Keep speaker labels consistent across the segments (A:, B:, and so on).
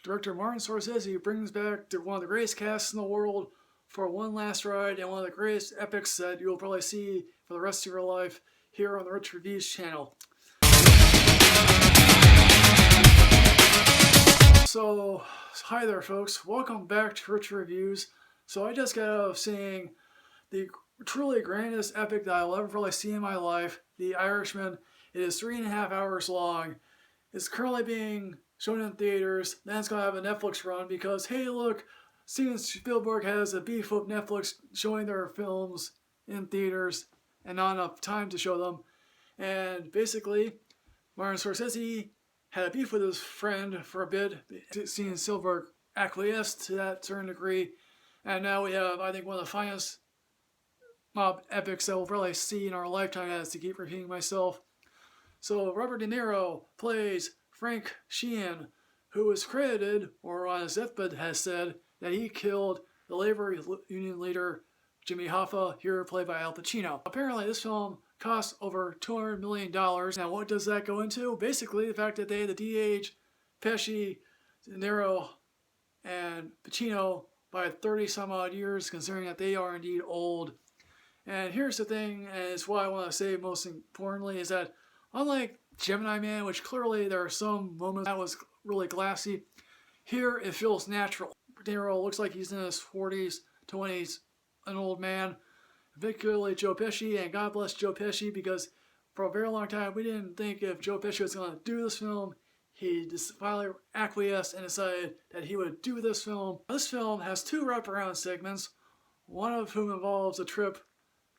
A: Director Martin Scorsese brings back one of the greatest casts in the world for one last ride and one of the greatest epics that you'll probably see for the rest of your life here on the Rich Reviews channel. So, hi there folks, welcome back to Rich Reviews. So I just got out of seeing the truly grandest epic that I'll ever really see in my life, The Irishman. It is 3.5 hours long. It's currently being shown in theaters. Then it's going to have a Netflix run because, hey look, Steven Spielberg has a beef with Netflix showing their films in theaters and not enough time to show them. And basically, Martin Scorsese had a beef with his friend for a bit. Steven Spielberg acquiesced to that certain degree. And now we have, I think, one of the finest mob epics that we'll really see in our lifetime, as to keep repeating myself. So Robert De Niro plays Frank Sheehan, who is credited, or on his deathbed has said, that he killed the labor union leader Jimmy Hoffa, here played by Al Pacino. Apparently this film cost over $200 million. Now what does that go into? Basically the fact that they had to de-age Pesci, De Niro, and Pacino by 30 some odd years, considering that they are indeed old. And here's the thing, and it's what I want to say most importantly, is that unlike Gemini Man, which clearly there are some moments that was really glassy, here it feels natural. De Niro looks like he's in his 40s to when he's an old man. Particularly Joe Pesci, and God bless Joe Pesci, because for a very long time we didn't think if Joe Pesci was going to do this film. He just finally acquiesced and decided that he would do this film. This film has two wraparound segments, one of whom involves a trip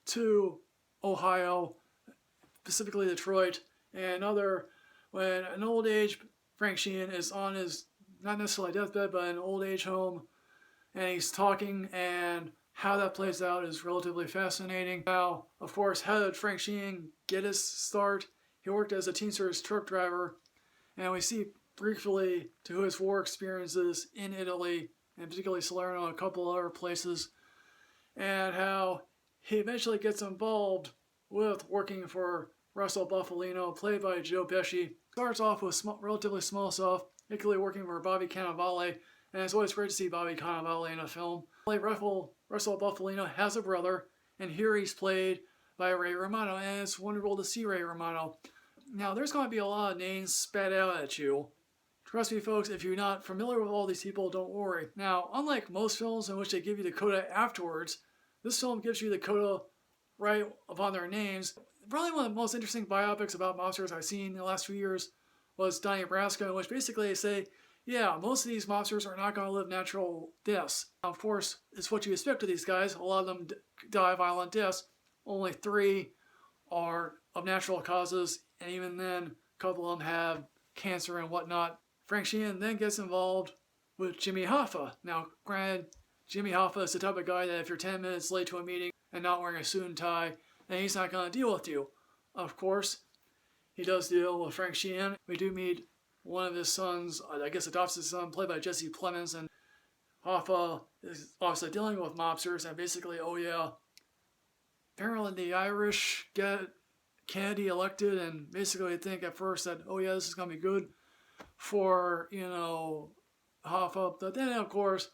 A: to Ohio, specifically Detroit, and another when an old age Frank Sheehan is on his, not necessarily deathbed, but an old age home, and he's talking, and how that plays out is relatively fascinating. Now, of course, how did Frank Sheehan get his start? He worked as a Teamsters truck driver, and we see briefly to his war experiences in Italy, and particularly Salerno and a couple other places, and how he eventually gets involved with working for Russell Buffalino, played by Joe Pesci. Starts off with relatively small stuff, particularly working for Bobby Cannavale, and it's always great to see Bobby Cannavale in a film. Russell Buffalino has a brother, and here he's played by Ray Romano, and it's wonderful to see Ray Romano. Now, there's going to be a lot of names spat out at you. Trust me, folks, if you're not familiar with all these people, don't worry. Now, unlike most films in which they give you the coda afterwards, this film gives you the coda right upon their names. Probably one of the most interesting biopics about mobsters I've seen in the last few years was Donnie Brasco, in which basically they say, yeah, most of these mobsters are not going to live natural deaths. Now, of course, it's what you expect of these guys. A lot of them die violent deaths. Only 3 are of natural causes, and even then, a couple of them have cancer and whatnot. Frank Sheehan then gets involved with Jimmy Hoffa. Now, granted, Jimmy Hoffa is the type of guy that if you're 10 minutes late to a meeting and not wearing a suit and tie, then he's not going to deal with you. Of course, he does deal with Frank Sheehan. We do meet one of his sons, I guess adopted son, played by Jesse Plemons, and Hoffa is obviously dealing with mobsters, and basically, oh yeah, apparently the Irish get Kennedy elected, and basically think at first that, oh yeah, this is going to be good for, Hoffa, but then of course,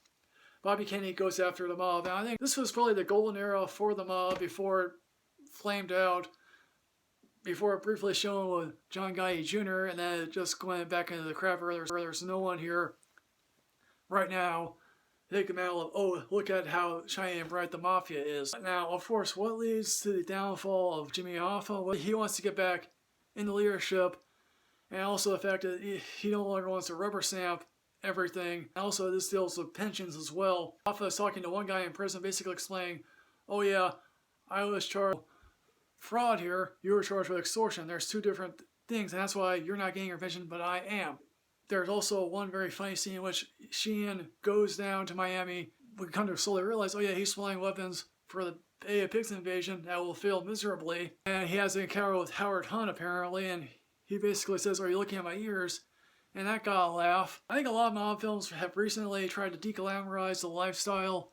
A: Bobby Kennedy goes after the mob. And I think this was probably the golden era for the mob before it flamed out, before it briefly shown with John Gotti Jr., and then it just went back into the crap where there's no one here right now to take the mantle of, oh, look at how shiny and bright the mafia is. Now, of course, what leads to the downfall of Jimmy Hoffa? Well, he wants to get back in the leadership, and also the fact that he no longer wants to rubber stamp everything. Also, this deals with pensions as well. Hoffa is talking to one guy in prison, basically explaining, oh yeah, I was charged with fraud here, you were charged with extortion. There's 2 different things, and that's why you're not getting your pension, but I am. There's also one very funny scene in which Sheehan goes down to Miami. We kind of slowly realize, oh yeah, he's supplying weapons for the Bay of Pigs invasion that will fail miserably. And he has an encounter with Howard Hunt, apparently, and he basically says, are you looking at my ears? And that got a laugh. I think a lot of mob films have recently tried to deglamorize the lifestyle.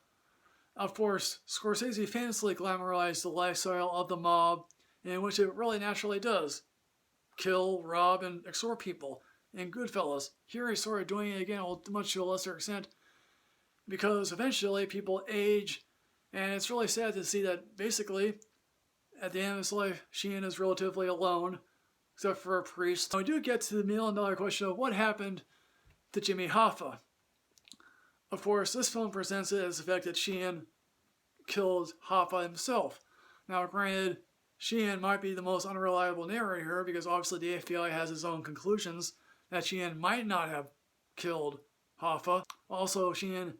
A: Of course, Scorsese famously glamorized the lifestyle of the mob, in which it really naturally does kill, rob, and extort people. in Goodfellas. Here he's sort of doing it again, much to a lesser extent, because eventually people age, and it's really sad to see that basically at the end of his life, Sheehan is relatively alone, except for a priest. Now, we do get to the million-dollar question of what happened to Jimmy Hoffa. Of course, this film presents it as the fact that Sheehan killed Hoffa himself. Now, granted, Sheehan might be the most unreliable narrator here because obviously the FBI has its own conclusions that Sheehan might not have killed Hoffa. Also, Sheehan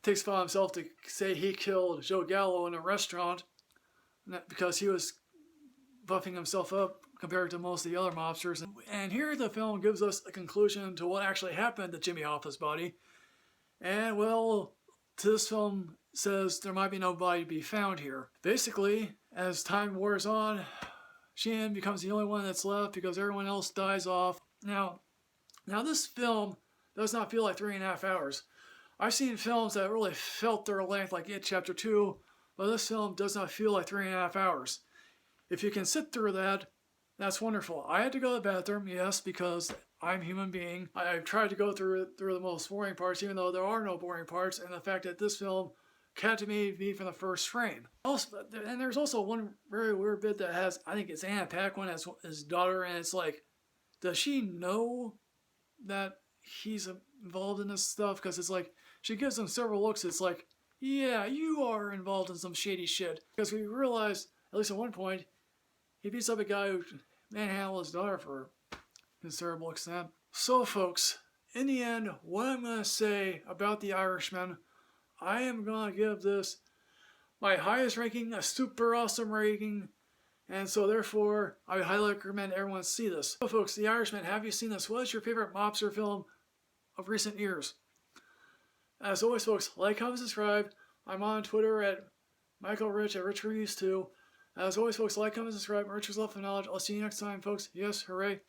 A: takes it upon himself to say he killed Joe Gallo in a restaurant because he was buffing himself up compared to most of the other mobsters. And here the film gives us a conclusion to what actually happened to Jimmy Hoffa's body. And well, this film says there might be no body to be found here. Basically, as time wears on, Sheehan becomes the only one that's left because everyone else dies off. Now this film does not feel like 3.5 hours. I've seen films that really felt their length, like It Chapter 2, but this film does not feel like 3.5 hours. If you can sit through that, that's wonderful. I had to go to the bathroom, yes, because I'm a human being. I've tried to go through the most boring parts, even though there are no boring parts, and the fact that this film captivated me from the first frame. Also, and there's also one very weird bit that has, I think it's Anna Paquin as his daughter, and it's like, does she know that he's involved in this stuff? Because it's like, she gives him several looks, it's like, yeah, you are involved in some shady shit. Because we realized, at least at one point, he beats up a guy who manhandled his daughter for a considerable extent. So folks, in the end, what I'm going to say about The Irishman, I am going to give this my highest ranking, a super awesome ranking, and so therefore, I highly recommend everyone see this. So folks, The Irishman, have you seen this? What is your favorite mobster film of recent years? As always folks, like, comment, subscribe. I'm on Twitter at Michael Rich at Rich Reviews 2. As always folks, like, comment, subscribe. Rich's Love and Knowledge. I'll see you next time folks. Yes, hooray.